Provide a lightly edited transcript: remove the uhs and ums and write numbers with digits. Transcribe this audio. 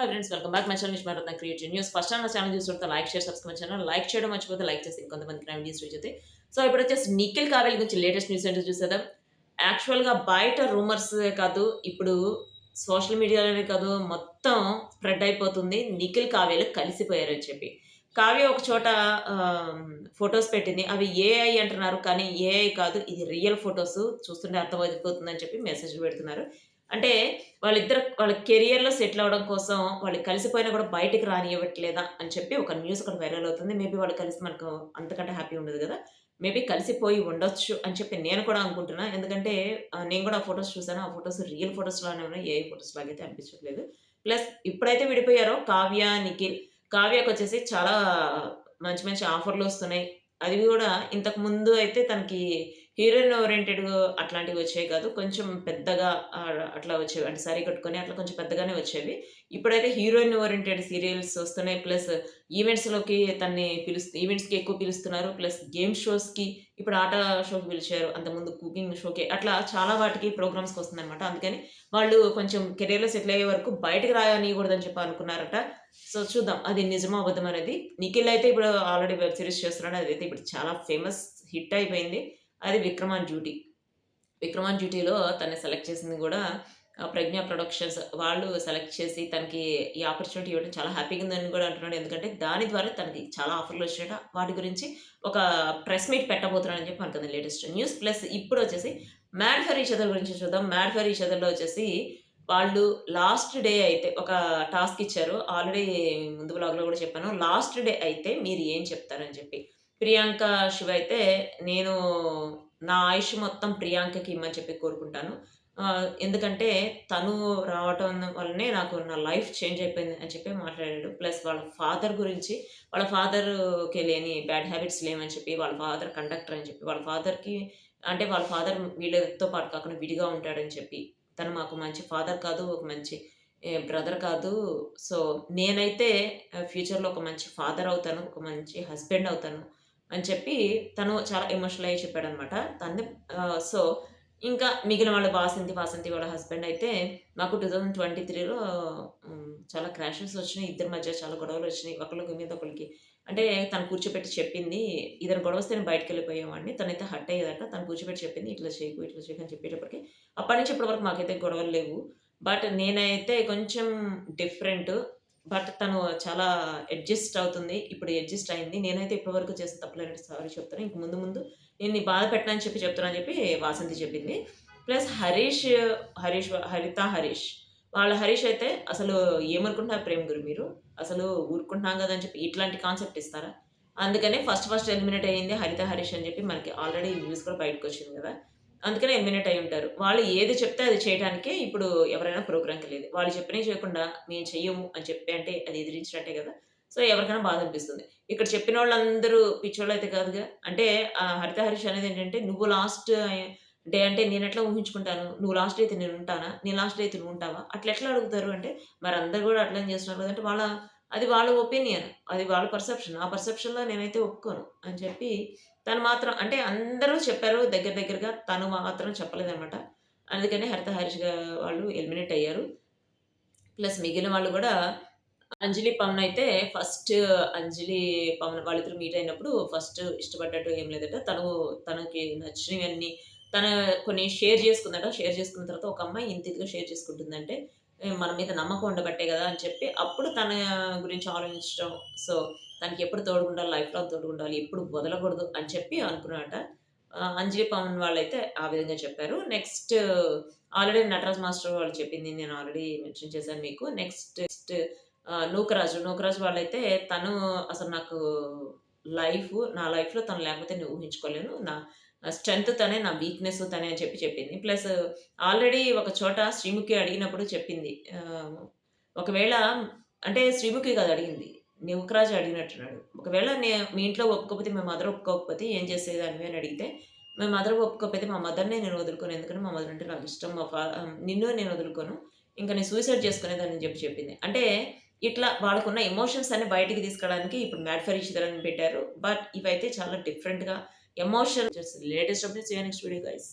Hi friends, welcome back my channel Nishma Ratna creative news. First time నా channel చూస్తుంటే like share subscribe channel like చేయడం మర్చిపోతే like చేసి ఇంకొంతమందికి నా వీడియోస్ రీచ్ అవుతాయి. సో ఇప్పుడు వచ్చేసి నిఖిల్ కావేరి గురించి లేటెస్ట్ న్యూస్ ఏంటో చూసేద్దాం. యాక్చువల్‌గా బయట రూమర్స్ కాదు, ఇప్పుడు సోషల్ మీడియాలోనే కాదు, మొత్తం స్ప్రెడ్ అయిపోతుంది నిఖిల్ కావ్యలు కలిసిపోయారని చెప్పి. కావ్య ఒక చోట ఫోటోస్ పెట్టింది. అవి ఏఐ అంటున్నారు, కానీ ఏఐ కాదు, ఇది రియల్ ఫోటోస్, చూస్తుంటే అర్థమైపోతుందని చెప్పి మెసేజ్‌లు పెడుతున్నారు. అంటే వాళ్ళిద్దరు వాళ్ళ కెరియర్‌లో సెటిల్ అవ్వడం కోసం వాళ్ళు కలిసిపోయినా కూడా బయటికి రానివ్వట్లేదా అని చెప్పి ఒక న్యూస్ ఒకటి వైరల్ అవుతుంది. మేబీ వాళ్ళు కలిసి మనకు అంతకంటే హ్యాపీ ఉండదు గదా! మేబీ కలిసిపోయి ఉండొచ్చు అని చెప్పి నేను కూడా అనుకుంటున్నా. ఎందుకంటే నేను కూడా ఆ ఫోటోస్ చూసాను. ఆ ఫోటోస్ రియల్ ఫోటోస్ లానే ఉన్నాయి. ఏఐ ఫోటోస్ లాగైతే అనిపించట్లేదు. ప్లస్ ఇప్పుడైతే విడిపోయారో కావ్య, నిఖిల్, కావ్యకొచ్చేసి చాలా మంచి మంచి ఆఫర్‌లొస్తున్నాయి. అది గూడా ఇంతకు ముందు అయితే తనకి హీరోయిన్ ఓరియెంటెడ్ అట్లాంటివి వచ్చేవి కాదు. కొంచెం పెద్దగా అట్లా వచ్చేవి. అంటే సారీ కట్టుకొని అట్లా కొంచెం పెద్దగానే వచ్చేవి. ఇప్పుడైతే హీరోయిన్ ఓరియెంటెడ్ సీరియల్స్ వస్తున్నాయి. ప్లస్ ఈవెంట్స్‌లోకి తనని ఈవెంట్స్‌కి ఎక్కువ పిలుస్తున్నారు. ప్లస్ గేమ్ షోస్‌కి, ఇప్పుడు ఆట షోకి పిలిచారు. అంతకుముందు కుకింగ్ షోకి, అట్లా చాలా వాటికి ప్రోగ్రామ్స్‌కి వస్తుందనమాట. అందుకని వాళ్ళు కొంచెం కెరియర్‌లో సెటిల్ అయ్యే వరకు బయటకి రానియకూడదని చెప్పి అనుకున్నారట. సో చూద్దాం అది నిజమో అబద్ధమో అనేది. నిఖిల్ అయితే ఇప్పుడు ఆల్రెడీ వెబ్ సీరీస్ చేస్తున్నాడు. అదైతే ఇప్పుడు చాలా ఫేమస్ హిట్ అయిపోయింది. అది 'Vikram on duty'. 'Vikram on డ్యూటీలో' తనని సెలెక్ట్ చేసింది గూడా 'ప్రజ్ఞ ప్రొడక్షన్స్' వాళ్ళు సెలెక్ట్ చేసి తనకి ఈ ఆపర్చునిటీ ఇవ్వడం చాలా హ్యాపీగా ఉందని గూడా అంటున్నాడు. ఎందుకంటే దాని ద్వారా తనకి చాలా ఆఫర్‌లొచ్చాయట. వాటి గురించి ఒక ప్రెస్ మీట్ పెట్టబోతున్నాడని చెప్పి మనకది లేటెస్ట్ న్యూస్. ప్లస్ ఇప్పుడొచ్చేసి 'మ్యాడ్ ఫర్ ఈచ్ అదర్' గురించి చూద్దాం. 'మ్యాడ్ ఫర్ ఈచ్ అదర్‌లో' వచ్చేసి వాళ్ళు లాస్ట్ డే అయితే ఒక టాస్క్ ఇచ్చారు. ఆల్రెడీ ముందు వ్లాగ్‌లో గూడా చెప్పాను. లాస్ట్ డే అయితే మీరు ఏం చెప్తారని చెప్పి. ప్రియాంక శివ అయితే నేను నా ఆయుష్ మొత్తం ప్రియాంకకి ఇమ్మని చెప్పి కోరుకుంటాను. ఎందుకంటే తను రావటం వల్లనే నాకు నా లైఫ్ చేంజ్ అయిపోయింది అని చెప్పి మాట్లాడాడు. ప్లస్ వాళ్ళ ఫాదర్ గురించి, వాళ్ళ ఫాదర్‌కి లేని బ్యాడ్ హ్యాబిట్స్ లేవని చెప్పి, వాళ్ళ ఫాదర్ కండక్టర్ అని చెప్పి, వాళ్ళ ఫాదర్‌కి అంటే వాళ్ళ ఫాదర్ వీళ్ళతో పాటు కాకుండా విడిగా ఉంటాడని చెప్పి, తను మాకు మంచి ఫాదర్ కాదు, ఒక మంచి బ్రదర్ కాదు. సో, నేనైతే ఫ్యూచర్‌లో ఒక మంచి ఫాదర్ అవుతాను, ఒక మంచి హస్బెండ్ అవుతాను అని చెప్పి తను చాలా ఎమోషనల్ అయ్యి చెప్పాడనమాట. తనది సో, ఇంకా మిగిలిన వాళ్ళు వాసంతి వాళ్ళ హస్బెండ్ అయితే మాకు 2023లో చాలా క్రాషెస్ వచ్చినాయి. ఇద్దరి మధ్య చాలా గొడవలొచ్చినాయి. ఒకళ్ళకి మీద ఒకళ్ళకి అంటే తను కూర్చోపెట్టి చెప్పింది. ఏదైనా గొడవొస్తే నేను బయటికెళ్ళిపోయేవాడిని. తనైతే హర్ట్ అయ్యేదట. తను కూర్చోపెట్టి చెప్పింది. ఇట్లా చేయకు, ఇట్లా చేయకు అని చెప్పేటప్పటికి అప్పటి నుంచి ఇప్పటి వరకు మాకైతే గొడవలు లేవు. బట్ నేనైతే కొంచెం డిఫరెంట్. బట్ తను చాలా అడ్జస్ట్ అవుతుంది. ఇప్పుడు అడ్జస్ట్ అయింది. నేనైతే ఇప్పటి వరకు చేసిన తప్పులేనంటే సారీ చెప్తాను. ఇంక ముందు ముందు నేను నీ బాధ పెట్టనని చెప్పి చెప్తున్నా అని చెప్పి వాసంతి చెప్పింది. ప్లస్ హరీష్ వాళ్ళ హరీష్ అయితే అసలు ఏమనుకుంటున్నారు ప్రేమ గురు మీరు? అసలు ఊరుకుంటున్నాం గదా! అని చెప్పి ఇట్లాంటి కాన్సెప్ట్ ఇస్తారా? అందుకనే ఫస్ట్ ఎలిమినేట్ అయింది హరీష్ అని చెప్పి మనకి ఆల్రెడీ న్యూస్ కూడా బయటకొచ్చింది గదా! అందుకనే ఎలిమినేట్ అయ్యుంటారు. వాళ్ళు ఏది చెప్తే అది చేయటానికే ఇప్పుడు ఎవరైనా ప్రోగ్రామ్‌కెళ్ళేది. వాళ్ళు చెప్పినయి చేయకుండా మేము చెయ్యము అని చెప్పి అంటే అది ఎదిరించినట్టే గదా! సో, ఎవరికైనా బాధ అనిపిస్తుంది. ఇక్కడ చెప్పినోళ్ళందరూ పిచ్చోళ్ళైతే కాదుగా. అంటే హరిత హరీష్ అనేదేంటంటే నువ్వు లాస్ట్ డే అంటే నేనెట్లా ఊహించుకుంటాను? నువ్వు లాస్ట్ డే అయితే నేనుంటానా? నేను లాస్ట్ డే అయితే నువ్వుంటావా? అట్లెట్లా అడుగుతారు అంటే, మరందరూ గూడా అట్లనే చేస్తున్నారు కదంటే అది వాళ్ళ ఒపీనియన్. అది వాళ్ళ పర్సెప్షన్. ఆ పర్సెప్షన్‌లో నేనైతే ఒప్పుకోను అని చెప్పి తను మాత్రం అంటే అందరూ చెప్పారు దగ్గరగా. తను మాత్రం చెప్పలేదనమాట. అందుకనే హరిష్ వాళ్ళు ఎలిమినేట్ అయ్యారు. ప్లస్ మిగిలిన వాళ్ళు గూడా అంజలి, పవన్ అయితే ఫస్ట్ అంజలి, పవన్ వాళ్ళిద్దరూ మీట్ అయినప్పుడు ఫస్ట్ ఇష్టపడ్డట్టు ఏం లేదట. తనకి నచ్చినవన్నీ తన కొన్ని షేర్ చేసుకుందట. షేర్ చేసుకున్న తర్వాత ఒక అమ్మాయి ఇంత ఇదిగా షేర్ చేసుకుంటుందంటే మన మీద నమ్మకం ఉండబట్టే గదా! అని చెప్పి అప్పుడు తన గురించి ఆలోచించడం. సో, తనకెప్పుడు తోడుగుండాలి, లైఫ్ లాంగ్ తోడుగుండాలి, ఎప్పుడు వదలకూడదు అని చెప్పి అనుకున్నాడట. అంజలి, పవన్ వాళ్ళైతే ఆ విధంగా చెప్పారు. నెక్స్ట్ ఆల్రెడీ నటరాజ్ మాస్టర్ వాళ్ళు చెప్పింది నేను ఆల్రెడీ మెన్షన్ చేశాను మీకు. నెక్స్ట్ నూకరాజు వాళ్ళైతే తను అసలు నాకు నా లైఫ్‌లో తను లేకపోతే నేను ఊహించుకోలేను. నా స్ట్రెంత్ తనే, నా వీక్‌నెస్ తనే అని చెప్పి చెప్పింది. ప్లస్ ఆల్రెడీ ఒక చోట శ్రీముఖి అడిగినప్పుడు చెప్పింది. ఒకవేళ అంటే శ్రీముఖి కాదు అడిగింది. నూకరాజు అడిగినట్టున్నాడు. ఒకవేళ మీ ఇంట్లో ఒప్పుకోకపోతే, మీ మదర్ ఒప్పుకోకపోతే ఏం చేసేదానివి అని అడిగితే, మా మదర్ ఒప్పుకోకపోతే మా మదర్‌నే నేను వదులుకోను. ఎందుకంటే మా మదర్ అంటే నాకిష్టం. నిన్ను నేను వదులుకోను. ఇంక నేను సూసైడ్ చేసుకునేదాన్ని అని చెప్పి చెప్పింది. అంటే ఇట్లా వాళ్ళకున్న ఎమోషన్స్ అన్ని బయటికి తీసుకురావడానికి ఇప్పుడు 'మ్యాడ్ ఫర్ ఈచ్ అదర్' అని పెట్టారు. బట్ ఇవైతే చాలా డిఫరెంట్‌గా emotion latest updates. See you next video guys.